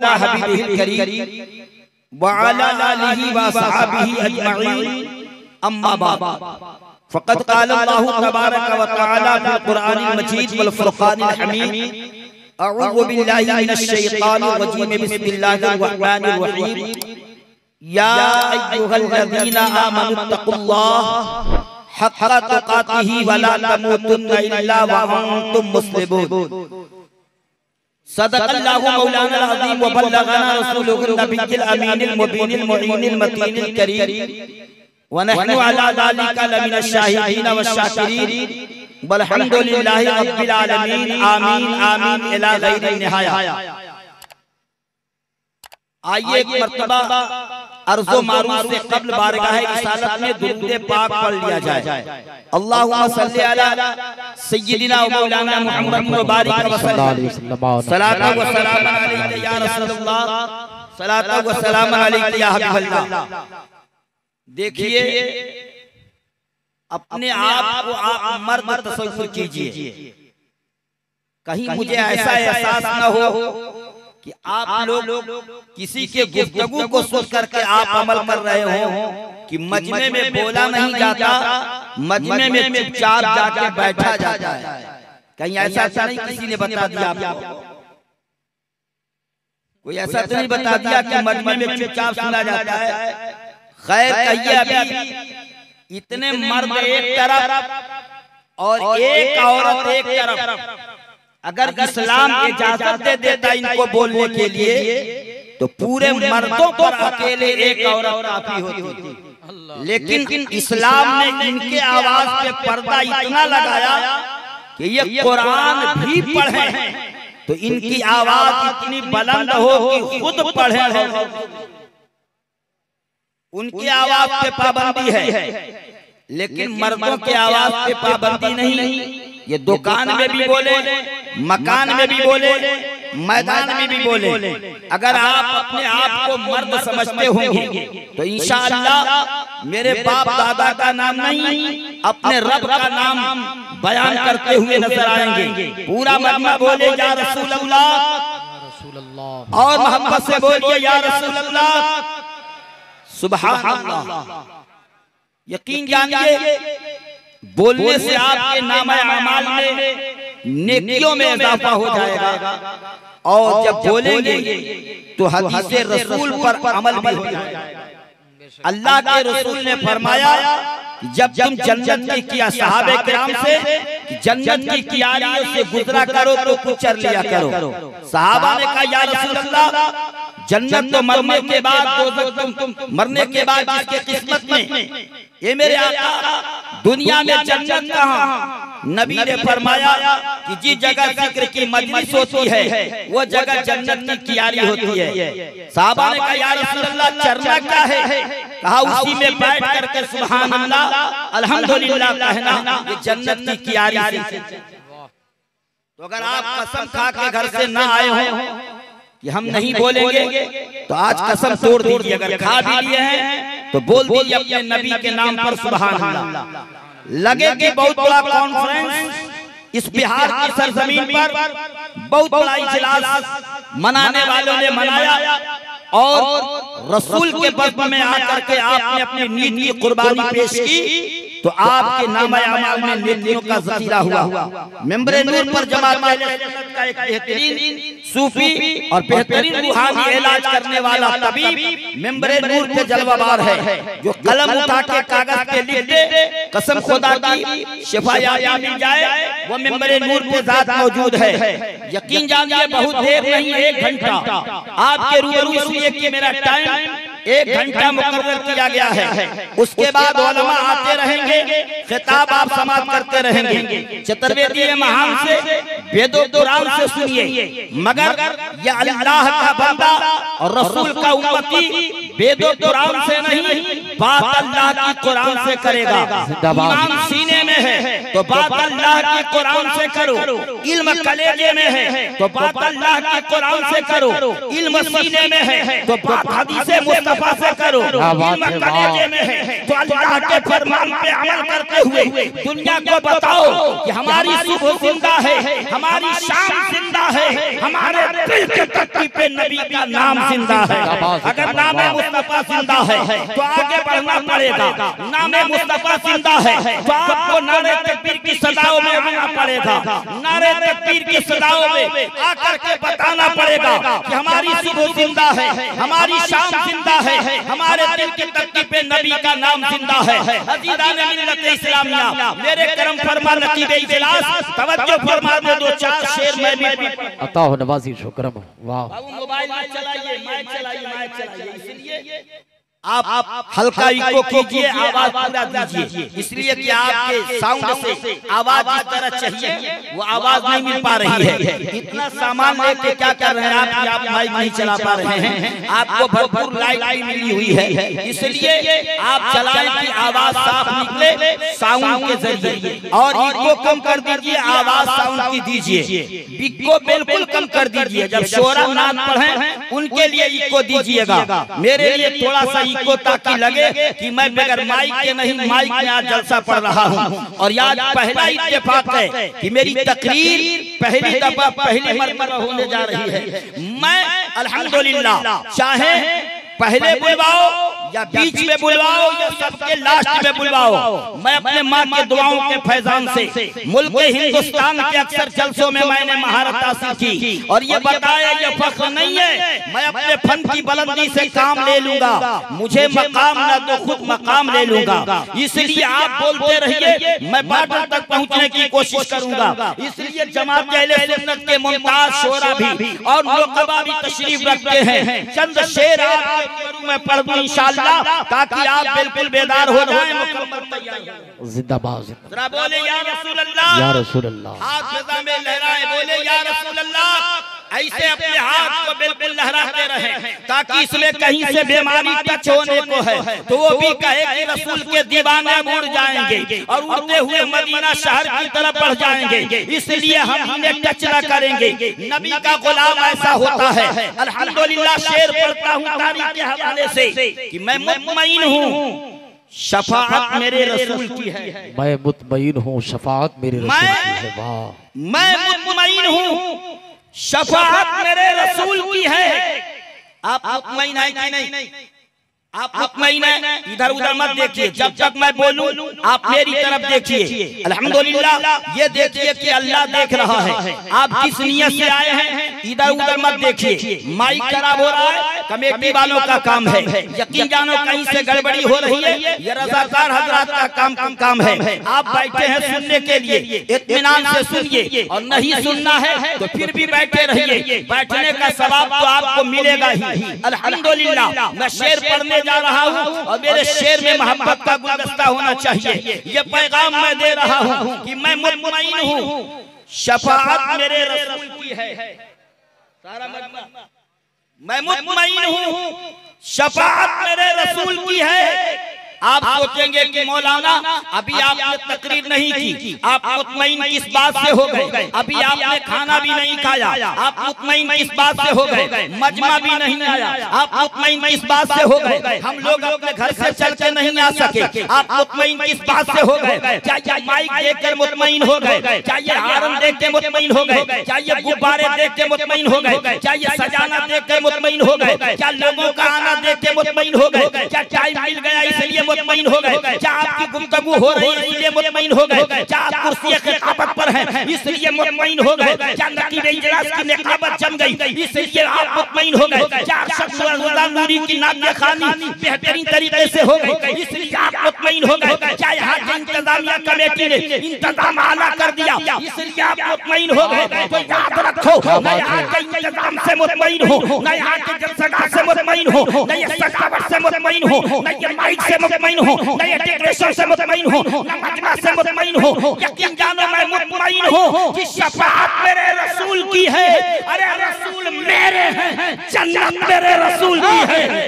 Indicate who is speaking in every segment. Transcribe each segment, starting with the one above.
Speaker 1: हबीबिल करीम व अला आलिहि व सहाबिहि अजमईन अम्मा बाद फ़क़द क़ाल अल्लाहु तबारक व तआला फ़िल क़ुरआनिल मजीद वल फ़ुरक़ानिल हमीद अऊज़ु बिल्लाहि मिनश शैतानिर रजीम बिस्मिल्लाहिर रहमानिर रहीम या अय्युहल्लज़ीना आमनुत्तक़ुल्लाह हक़्क़ तुक़ातिही व ला तमूतुन्ना इल्ला व अंतुम मुस्लिमून। सदक़ल्लाहु मौलाना अज़ीम व बल्लगना रसूलुहुन नबिय्युल अमीनिल मुबीनिल मुईनिल मतीनिल करीम व नहनु अला ज़ालिका लमिनश शाहिदीन वश्शाकिरीन वल्हम्दुलिल्लाहि रब्बिल आलमीन आमीन आमीन इला गैरि निहाया। आइए एक मर्तबा अर्ज़ो मारूफ से कब्ल बारगाह रिसालत में दुरूद पाक पढ़ लिया जाए। अल्लाहुम्मा सल्लि अला सय्यिदिना व मौलाना मुहम्मद व बारिक व सल्लम सलातु व सलाम अलैका या रसूलल्लाह सलातु व सलाम अलैका या हबीबल्लाह। देखिए अपने आप को आप मर्द तसव्वुर कीजिए, कहीं मुझे ऐसा एहसास न हो कि आप लोग किसी के गुफ्तगू को सुन करके आप अमल कर रहे हो कि मजमे में बोला नहीं जाता, मजमे में चुपचाप जाके बैठा जाता है। कहीं ऐसा नहीं किसी ने बता दिया आपको? कोई ऐसा तो नहीं बता दिया कि मजमे में चुपचाप सुना जाता है? खैर कहिए अभी इतने मर्द एक तरफ और एक औरत एक तरफ, अगर इस्लाम इजाजत दे देता इनको बोलने के लिए तो पूरे मर्दों पर अकेले एक औरत काफी होती। लेकिन इस्लाम ने इनके आवाज पे पर्दा इतना लगाया कि ये कुरान भी पढ़े तो इनकी आवाज इतनी बुलंद हो कि खुद पढ़े। उनकी आवाज पे पाबंदी है लेकिन मर्दों की आवाज पे पाबंदी नहीं। ये दुकान में भी बोले, मकान में भी बोले, मैदान में भी बोले। अगर आप अपने आप को मर्द समझते होंगे तो इंशाअल्लाह मेरे बाप दादा का नाम नहीं अपने रब का नाम बयान करते हुए नजर आएंगे। पूरा मजमा बोले या रसूल अल्लाह और मोहब्बत से बोलिए या रसूल अल्लाह। सुभान अल्लाह। यकीन जानिए बोलने से आपके नाम अमाल में नेकियों में इजाफा हो जाएगा और जब बोलेंगे तो हदीस रसूल पर अमल भी हो जाएगा। अल्लाह के रसूल ने फरमाया जब तुम जन्नत की किया सहाबे किराम से जन्नत की कियारियों से गुजरा करो तो कुचर लिया करो। सहाबा ने कहा या रसूल अल्लाह जन्नत तो मरने के बाद, तुम मरने के बाद जिसके किस्मत में, ये मेरे आका दुनिया में जन्नत कहाँ? नबी ने फरमाया कि जिस जगह जिक्र की मजलिस होती है वो जगह जन्नत की कियारी होती है। साहबा ने कहा या रसूल अल्लाह चरना क्या है? कहा उसी में बैठ करके सुभान अल्लाह अल्हम्दुलिल्लाह कहना, ये जन्नत की कियारी है। तो अगर आप कसम खा के घर से ना आए हो कि हम नहीं बोलेंगे तो आज कसम तोड़ दीजिए। अगर खा भी लिए हैं तो बोल दीजिए अपने नबी के नाम पर सुभान अल्लाह। लगेगी बहुत बड़ा कॉन्फ्रेंस इस बिहार की सरजमीन पर, बहुत बड़ा इजलास मनाने वालों ने मनाया और रसूल के बज़्म में आकर के आपने अपनी नीत की कुर्बानी पेश की तो आपके नाम अमाल में नेकियों का ज़ख़ीरा हुआ। मेंबरे नूर पर जमात का एक बेहतरीन सूफी और बेहतरीन रूहानी इलाज करने वाला तबीब मेंबरे नूर पे जलवाबार है, जो कलम उठा के कागज पे लिख दे कसम खुदा की शिफा याब मिल जाए, वो मेंबरे नूर पे ज़ात मौजूद है। यकीन जानिए बहुत देर नहीं, 1 घंटा आपके रूबरू इसलिए कि मेरा टाइम 1 घंटा मुकर्रर किया गया है। उसके बाद उलमा आते रहेंगे, खिताब आप समाप्त करते रहेंगे। चतुर्वेदी महान से वेदों कुरान से सुनिए, मगर ये अल्लाह का बंदा और रसूल का उम्मती वेदों कुरान से नहीं बात अल्लाह की कुरान से करेगा। ईमान सीने में है तो बात अल्लाह की कुरान से करो, इल्म कलेजे में है तो बात अल्लाह की कुरान से करो, इल्म सीने में है तो बात हदीस मुस्तफा से करो, इल्म कलेजे में है तो अल्लाह के फरमान पे अमल करते हुए दुनिया को बताओ कि हमारी सुबह जिंदा है, हमारी शाम जिंदा है, हमारे दिल के तख्ती पे नबी का नाम जिंदा है। अगर नाम मुस्तफा जिंदा है तो आगे बढ़ना पड़ेगा, नाम मुस्तफा जिंदा है तो आपको नारे तकबीर की सदाओं में आना पड़ेगा, नारे तकबीर की सदाओं में आकर के बताना पड़ेगा कि हमारी सुबह जिंदा है, हमारी शाम जिंदा है, हमारे दिल के तख्ती पे नबी का नाम जिंदा है। अज़ीज़ान मिल्लत इस्लामिया, मेरे करम फरमा नकीब इजलास, तवज्जो फरमा दो, दो चार शेर मैं भी
Speaker 2: अता हो नवाजी शुक्रम। वाह,
Speaker 1: बाबू मोबाइल में चलाइए, माइक चलाइए, इसलिए आप हल्का इको कीजिए, आवाज पूरा दीजिए, इसलिए कि आपके साउंड से आवाज जिस तरह चाहिए वो आवाज नहीं मिल पा रही है। इतना सामान लेके क्या कर रहे हैं आप माइक नहीं चला पा रहे हैं, आपको भरपूर लाइट भी मिली हुई है, इसलिए आप चलाएं कि आवाज साफ निकले साउंड के जरिए, और इको कम कर दीजिए, आवाज साउंड की दीजिए, इको बिल्कुल कम कर दीजिए। जब शोरा नाद पढ़ें उनके लिए इको दीजिएगा, मेरे लिए थोड़ा सा इको, ताकि लगे कि मैं बगैर माइक के नहीं, माइक में आज जलसा पढ़ रहा हूँ। और आज पहला इत्तेफाक है कि मेरी तकरीर पहली दफा पहली मरतबा होने जा रही है। मैं अल्हम्दुलिल्लाह, चाहे पहले बुलवाओ या बीच में बुलवाओ या सबके लास्ट में बुलवाओ, मैं अपने माँ के दुआओं के फैजान से मुल्क हिंदुस्तान के अक्सर जलसों में मैंने महारत हासिल की, और ये बताया ये फख्र नहीं है, मैं अपने फन की बुलंदी से काम ले लूंगा, मुझे मकाम ना तो खुद मकाम ले लूंगा। इसलिए आप बोलते रहिए, मैं बॉर्डर तक पहुंचने की कोशिश करूंगा। इसलिए जमात अहले सुन्नत के मुमताज शोरा भी और नुक़बा भी तशरीफ रखते हैं। चंद शेर आपके मैं पढ़ दूं इंशाअल्लाह, ताकि आप बिल्कुल बेदार हो जाएं, मुकम्मल तैयार।
Speaker 2: जिंदाबाद,
Speaker 1: जरा बोले या रसूल अल्लाह,
Speaker 2: या रसूल अल्लाह,
Speaker 1: हाथ फिजा में लहराए, बोले या रसूल अल्लाह। ऐसे अपने हाथ को बिल्कुल लहराते रहे, ताकि इसमें कहीं से बीमारी टच होने को है तो वो भी कहे कि रसूल के दीवाने उड़ जाएंगे और उड़ते हुए मदीना शहर की तरफ बढ़ जाएंगे, इसलिए हम इन्हें टच न करेंगे। नबी का गुलाम ऐसा होता है। अल्हम्दुलिल्लाह, शेर पढ़ता हूँ तारीख के हवाले से कि मैं मुतमईन हूँ, शफाअत मेरे रसूल की है।
Speaker 2: मैं मुतमईन हूँ, शफाअत मेरे रसूल की है। वाह,
Speaker 1: मैं मुतमईन हूँ, शफाअत मेरे रसूल की है। आप मुतमईन है कि नहीं? आप मुतमईन है? इधर उधर मत देखिए, जब तक मैं बोलूं आप मेरी तरफ देखिए। अल्हम्दुलिल्लाह, ये देखिए कि अल्लाह देख रहा है। आप किस नियत से आए हैं, इधर उधर मत देखिए। माइक खराब हो रहा है, कमेटी वालों का काम है, यकीन जानो कहीं से गड़बड़ी हो रही है, ये रज़ाकार हजरात का काम है। आप बैठे हैं सुनने के लिए, इत्मीनान से सुनिए, और नहीं सुनना है तो फिर भी बैठे रहिए, बैठने का सवाब तो आपको मिलेगा ही। अल्हम्दुलिल्लाह, मैं शेर पढ़ने जा रहा हूँ और मेरे शेर में मोहब्बत का गुलदस्ता होना चाहिए। ये पैगाम मैं दे रहा हूँ कि मैं मुतमईन हूँ, शफाअत मेरे रसूल की है। सारा मजमा, मैं मुतमईन हूँ, शफाअत मेरे रसूल की है। आप सोचेंगे कि मौलाना अभी आपने तकरीर नहीं की, आप मुतमईन किस बात से हो गए? अभी आपने खाना भी नहीं खाया, आप मुतमईन किस बात से हो गए? मजमा भी नहीं आया, आप मुतमईन किस बात से हो गए? हम लोग अपने घर से चल के नहीं आ सके, आप मुतमईन किस बात से हो गए? क्या ये माइक देख कर मुतमईन हो गए? क्या ये हारम देख के मुतमईन हो गए? क्या ये गुब्बारे देख के मुतमईन हो गए? क्या ये सजाना देख कर मुतमईन हो गए? क्या लोगों का आना देख के मुतमईन हो गए? क्या टाइम मिल गया इसलिए मुतमईन हो गए? क्या आपकी गुफ्तगू हो रही है इसलिए मुतमईन हो गए? क्या आप कुर्सी खिताबत पर हैं इसलिए मुतमईन हो गए? क्या नकीब इजलास की निकाबत जम गई इसलिए आप मुतमईन हो गए? क्या शख्स नूरी की नादिया खानी बेहतरीन तरीके से हो गई इसलिए आप मुतमईन हो गए? क्या यहाँ की इंतजामिया कमेटी ने इंतजाम आला कर दिया इसलिए आप मुतमईन हो गए? तो याद रखो, मैं यहाँ के इंतजाम से मुतमईन हूँ, मैं यहाँ के जलसगाह से मुतमईन हूँ, मैं ये सजावट से मुतमईन हूँ, मैं ये माइक से मुतमईन हूँ, मैं ये डेकोरेशन से मुतमईन हूँ, मैं मजमा से मुतमईन हूँ। यकीन जानो मैं मुतमईन हूँ कि शफाअत मेरे रसूल की है। अरे रसूल मेरे हैं, जन्नत मेरे रसूल की है।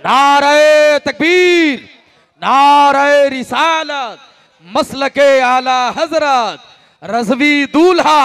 Speaker 2: नारे तकबीर, नारे रिसालत, मसलके आला हजरत, रज़वी दूल्हा,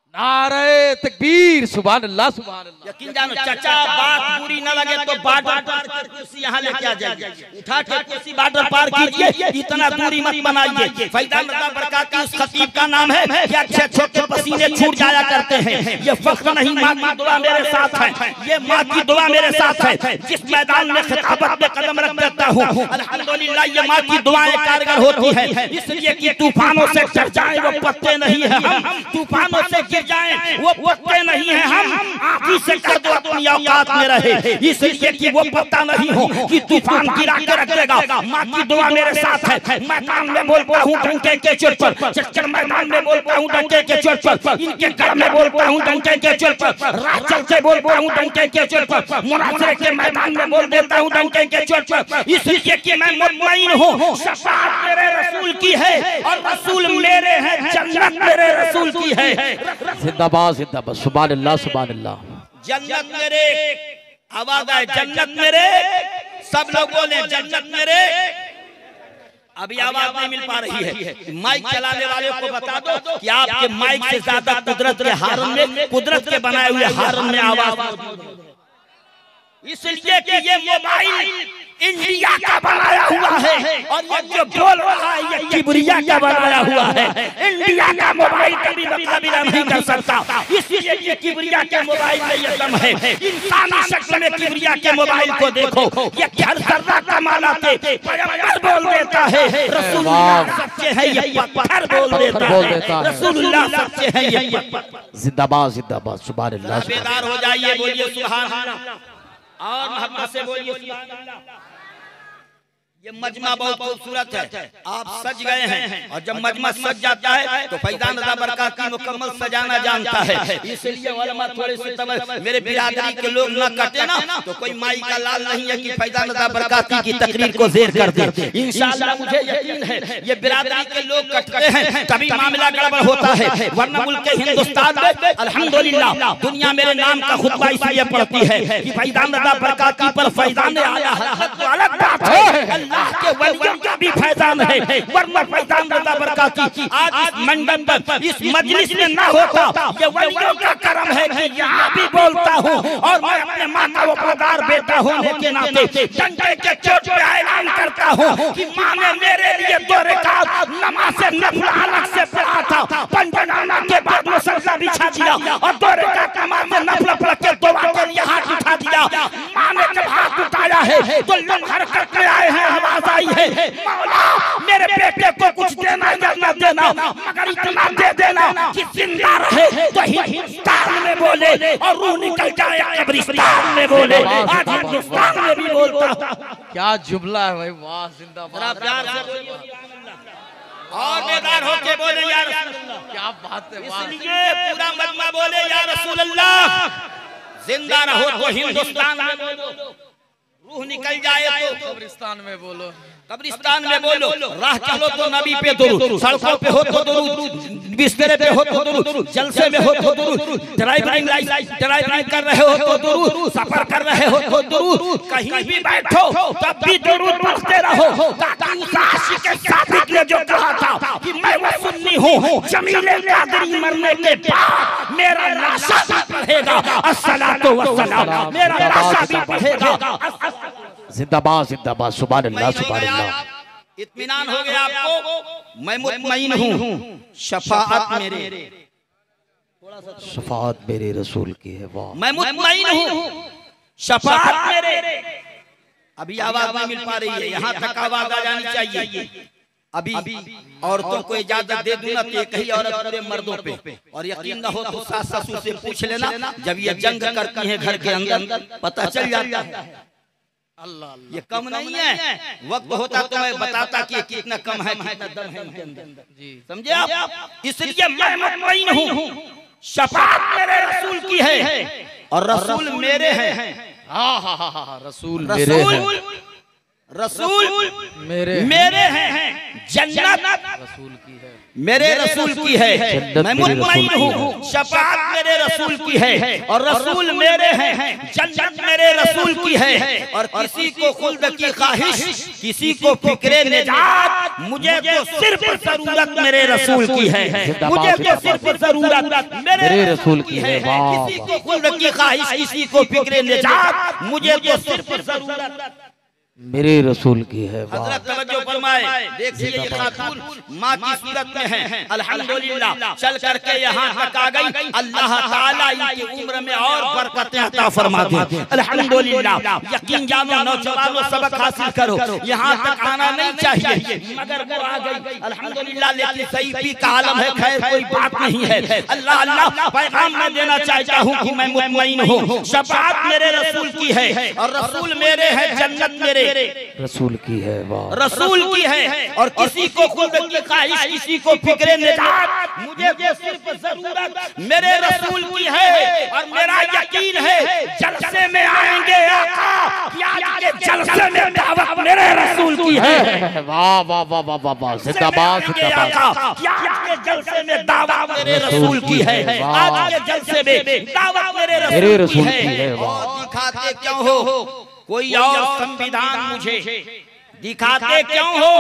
Speaker 2: नारे तकबीर, सुभान अल्लाह, सुभान अल्लाह।
Speaker 1: यकीन जानो चाचा, बात पूरी न लगे तो बॉर्डर पार कर कुर्सी यहाँ लेके आ जाइए, उठा के कुर्सी बॉर्डर पार कीजिए, इतना दूरी मत बनाइए। फैज़ान रज़ा बरकाती उस खतीब का नाम है कि अच्छे छोटे पसीने छूट जाया करते हैं। ये फख्र नहीं, माँ की दुआ मेरे साथ है, ये माँ की दुआ मेरे साथ है। जिस मैदान में खिताबत में कदम रख देता हूँ, अल्हम्दुलिल्लाह ये माँ की दुआएं कारगर होती है। इसलिए कि तूफानों से डर जाए वो पत्ते नहीं है हम, तूफानों से गिर जाए वो पत्ते नहीं है हम, आँखी से कर दो अपनी औकात में रहे, इसलिए कि वो पत्ता नहीं हो कि तूफान गिरा के रख देगा। माँ की दुआ मेरे साथ है। मैदान में बोलता हूँ डंके के चोट पर, चक्कर मैदान में बोलता हूँ डंके के चोट पर, इनके घर में बोलता हूँ डंके के चोट पर, राह चलते बोलता हूँ डंके के चोट पर, मुनाज़रे के मैदान में बोल देता हूँ डंके के चोट पर, इसलिए कि मैं मुतमईन हूँ शफ़ाअत मेरे रसूल की है और रसूल मेरे हैं, जन्नत मेरे रसूल की है।
Speaker 2: जिंदाबाद, जिंदाबाद, सुभान अल्लाह, सुभान अल्लाह।
Speaker 1: जन्नत मेरे, आवाज आए जन्नत मेरे, सब लोग बोले जन्नत मेरे। अभी आवाज नहीं मिल पा रही है, माइक चलाने वाले को बता दो कि आपके माइक से ज्यादा कुदरत के हारन में, कुदरत के बनाए हुए हारन में आवाज, इसलिए कि ये मोबाइल इंडिया का बनाया हुआ है और ये जो बोल रहा है ये किबरिया का बनाया हुआ है। इंडिया का मोबाइल कभी मुकाबला नहीं कर सकता, इसलिए ये किबरिया के मोबाइल में ये दम है। इंसानी शक्ल में किबरिया के मोबाइल को देखो, ये क्या जर्रा कमाल थे, पैगंबर बोल देता है रसूलुल्लाह सच्चे हैं, ये पत्थर बोल देता है रसूलुल्लाह सच्चे हैं, ये
Speaker 2: जिंदाबाद, जिंदाबाद, सुभान अल्लाह।
Speaker 1: बेदार हो जाइए, बोलिए सुभान अल्लाह और मोहब्बत से बोलिए सुभान अल्लाह। ये मजमा बहुत खूबसूरत है, आप सज गए हैं और जब मजमा सज जाता है तो फैज़ान रज़ा बरकाती मुकम्मल सजाना जानता है। इसलिए उलमा थोड़े से तवज्जो, मेरे बिरादरी के लोग न कटे ना तो कोई माई का लाल नहीं है कि फैज़ान रज़ा बरकाती की तकरीर को ज़ेर कर दे। इंशाअल्लाह मुझे यकीन है ये बिरादरी के लोग कटते हैं तभी मामला गड़बड़ होता है, वरना मुल्क हिंदुस्तान में अल्हम्दुलिल्लाह दुनिया मेरे नाम का खुतबा इसलिए पढ़ती है कि फैज़ान रज़ा बरकाती पर फैज़ान आया है तो अलग बात है, अल्लाह के वलियों का भी फैज़ान है, वरना फैज़ान रज़ा बरकाती आज इस मंडप पर इस मजलिस में ना होता। ये वलियों का करम है कि यहाँ भी बोलता हूँ और मैं अपने माँ का वफादार बेटा होने के नाते डंडे के चोट पे ऐलान करता हूँ कि माँ ने मेरे लिए 2 रकात नमाज़ नफल अलग से पढ़ा था, पंजनामा के बाद मुसल्ला बिछा दिया और 2 रकात नमाज़ नफल पढ़ के दुआ के लिए हाथ उठा दिया। माँ ने जब हाथ उठाया है तो लोग हरकत में आए हैं, आवाज आई है मौला मेरे बेटे को कुछ देना या न देना, मगर इतना दे देना कि जिंदा रहे तो हिंदुस्तान में बोले और रूह निकल जाए कब्रिस्तान में बोले। आज हिंदुस्तान में भी बोलता।
Speaker 2: क्या जुमला है भाई, वाह, जिंदाबाद।
Speaker 1: प्यार से बोलिए और बेदार होके बोले या रसूलुल्लाह,
Speaker 2: क्या बात है, वाह।
Speaker 1: इसलिए पूरा मजमा बोले या रसूलुल्लाह, जिंदा रहो तो हिंदुस्तान में बोलो, रूह निकल जाए तो
Speaker 2: कब्रिस्तान में बोलो,
Speaker 1: कब्रिस्तान में बोलो, राह चलो तो नबी पे दुरूद, सड़कों पे हो तो दुरूद, बिस्तर पे हो तो दुरूद, जलसे में हो तो दुरूद, ड्राइविंग कर रहे हो तो दुरूद, सफर कर रहे हो तो दुरूद, कहीं भी बैठो तब भी दुरूद पढ़ते रहो। ताकि उस आशिक सादिक ने जो कहा था कि मैं वो सुन्नी हूँ, जमीले कादरी मरने के बाद मेरा लाशा भी पढ़ेगा अस्सलातु वस्सलाम, मेरा लाशा भी पढ़ेगा।
Speaker 2: जिंदाबाद, जिंदाबाद, सुभान अल्लाह, सुभान अल्लाह।
Speaker 1: इत्मीनान हो गया आपको, मैं मुतमईन हूँ शफाअत मेरे,
Speaker 2: शफाअत मेरे रसूल की है, वाह।
Speaker 1: मैं मुतमईन हूँ शफाअत मेरे। अभी आवाज नहीं मिल पा रही है, यहाँ तक आवाज आ जानी चाहिए। अभी औरतों को इजाजत दे दूंगा तो एक ही औरत पूरे मर्दों पे, और यकीन न हो तो सास ससुर से पूछ लेना, जब ये जंग करती है घर के अंदर पता चल जाता है। अल्लाह, ये कम नहीं है, वक्त होता तो मैं बताता कि कितना कम है, कितना दम है इनके अंदर, समझे आप। इसलिए मैं मुतमईन हूँ शफाअत मेरे रसूल की है और रसूल मेरे हैं।
Speaker 2: हाँ हाँ हाँ हाँ, रसूल
Speaker 1: मेरे हैं, जन्नत
Speaker 2: रसूल की है,
Speaker 1: मेरे रसूल की है। मैं मुतमईन हूँ शफाअत मेरे रसूल की है और रसूल मेरे हैं, जन्नत मेरे रसूल की है। और किसी को खुल्द की ख्वाहिश, किसी को फिक्रे निजात, मुझे तो सिर्फ जरूरत मेरे रसूल की है, मुझे तो सिर्फ जरूरत मेरे रसूल की है। किसी को खुद की ख्वाहिश, किसी को फिक्रे निजात, मुझे तो सिर्फ जरूरत
Speaker 2: मेरे रसूल की है।
Speaker 1: हजरत तवज्जो फरमाए, देखिए ये खातून माँ की सूरत में है, अल्हम्दुलिल्लाह चल करके यहाँ तक आ गई। अल्लाह ताला इनकी उम्र में और बरकतें अता फरमा दे, अल्हम्दुलिल्लाह। यकीन जानो नौजवानों, सबक हासिल करो। यहाँ तक आना नहीं चाहिए मगर वो आ गई, अल्हम्दुलिल्लाह। लेकिन सही का आलम है, खैर कोई बात नहीं है। अल्लाह अल्लाह पैगाम मैं देना चाहता हूँ कि मैं मुतमईन हूँ, शफाअत मेरे रसूल की है और रसूल मेरे हैं, जन्नत मेरे
Speaker 2: रसूल की है। वाह,
Speaker 1: रसूल की है। और किसी को खुद की ख्वाहिश, किसी को फिक्रे निजात, मुझे तो सिर्फ जरूरत मेरे रसूल की है। और मेरा यकीन है जलसे में आएंगे आका, कि आज के जलसे में दावत मेरे रसूल की है।
Speaker 2: वाह वाह वाह वाह वाह वाह, जिंदाबाद जिंदाबाद।
Speaker 1: कि आज के जलसे में दावत मेरे रसूल की है, आज के जलसे में दावत मेरे रसूल की है। और दिखाते क्यों हो कोई और संविधान मुझे, दिखाते क्यों हो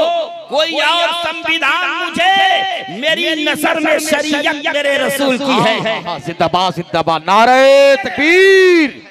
Speaker 1: कोई और संविधान मुझे, मेरी नजर में शरीयत मेरे रसूल की है।
Speaker 2: जिंदाबाद जिंदाबाद, नारे तकबीर।